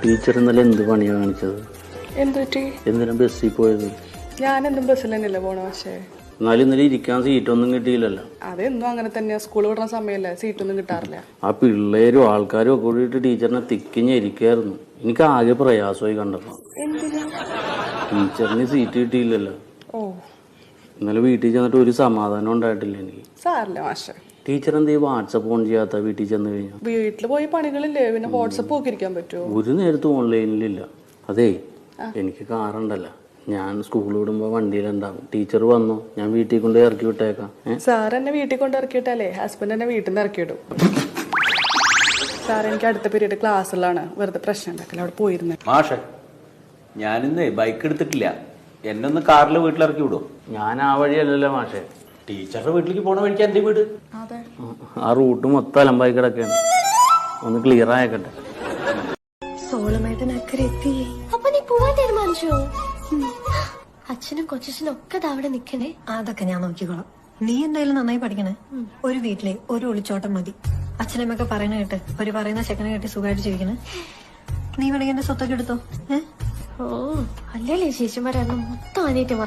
Teacher ഇന്നലെ എന്ത് പണിയാണ് കാണിച്ചത്? എന്ത് പറ്റി? എന്തിനാ ബസ്സിൽ പോയത്? ഞാനെന്തും ബസ്സിൽ തന്നെയല്ലേ പോണ. പക്ഷേ എന്നാലും ഇന്നലെ ഇരിക്കാൻ സീറ്റൊന്നും കിട്ടിയില്ലല്ലോ. അതെന്നും അങ്ങനെ തന്നെയാ. സ്കൂൾ വിടുന്ന സമയമല്ലേ, സീറ്റൊന്നും കിട്ടാറില്ല. ആ പിള്ളേരും ആൾക്കാരും ഒക്കെ കൂടിയിട്ട് ടീച്ചറിനെ തിക്കിഞ്ഞിരിക്കായിരുന്നു. എനിക്ക് ആകെ പ്രയാസമായി കണ്ടപ്പോ. ടീച്ചറിന് സീറ്റ് കിട്ടിയില്ലല്ലോ. ഓ, ഇന്നലെ വീട്ടിൽ ചെന്നിട്ട് ഒരു സമാധാനം ഉണ്ടായിട്ടില്ല എനിക്ക്. സാറില്ല മാഷെ. ടീച്ചർ എന്ത് വാട്സപ്പ് ഓൺ ചെയ്യാത്ത വീട്ടിൽ ചെന്ന് കഴിഞ്ഞാൽ? വീട്ടിൽ പോയി പണികളില്ലേ, പിന്നെ വാട്സപ്പ് ഒക്കെ ഇരിക്കാൻ പറ്റുമോ? ഒരു നേരത്തും ഓൺലൈനിലില്ല. അതേ, എനിക്ക് കാറുണ്ടല്ലോ, ഞാൻ സ്കൂൾ വിടുമ്പോ വണ്ടിയിലുണ്ടാവും. ടീച്ചർ വന്നു, ഞാൻ വീട്ടിൽ കൊണ്ട് ഇറക്കി വിട്ടേക്കാം. സാർ എന്നെ വീട്ടിൽ കൊണ്ട് ഇറക്കിയിട്ടല്ലേ ഹസ്ബൻഡ് എന്നെ വീട്ടിൽ നിന്ന് ഇറക്കിയിടും. സാർ എനിക്ക് അടുത്ത പീരീഡ് ക്ലാസ്സിലാണ്, വെറുതെ പ്രശ്നം ഉണ്ടാക്കില്ല. അവിടെ പോയിരുന്നു. മാഷെ, ഞാനിന്ന് ബൈക്ക് എടുത്തിട്ടില്ല. എന്നെ ഒന്ന് കാറിൽ വീട്ടിലിറക്കി വിടും. ഞാൻ ആ വഴിയല്ലല്ലോ മാഷെ. ടീച്ചറുടെ വീട്ടിലേക്ക് പോണ വഴിക്ക് എന്റെ വീട്. അതെ, ആ റൂട്ട് മൊത്തം അലമ്പായി കിടക്കുകയാണ്. ഒന്ന് ക്ലിയർ ആയേക്കട്ടെ. സോളമേട്ടനക്കരെ എത്തി. അപ്പൊ നീ പോവാൻ തീരുമാനിച്ചോ? അച്ഛനും കൊച്ചച്ഛനും ഒക്കെ അവിടെ നിക്കണേ. അതൊക്കെ ഞാൻ നോക്കിക്കോളാം. നീ എന്തായാലും നന്നായി പഠിക്കണേ. ഒരു വീട്ടിലെ ഒരു ഒളിച്ചോട്ടം മതി. അച്ഛനമ്മയൊക്കെ പറയണ കേട്ട് ഒരു പറയുന്ന ചെക്കനെ കേട്ട് സുഖമായിട്ട് ജീവിക്കണേ. നീ വേണമെങ്കിൽ എന്റെ സ്വത്തൊക്കെ എടുത്തോ. ഓ, അല്ലേ ചേച്ചിമാരെണ്ണം മൊത്തം അനിയത്തി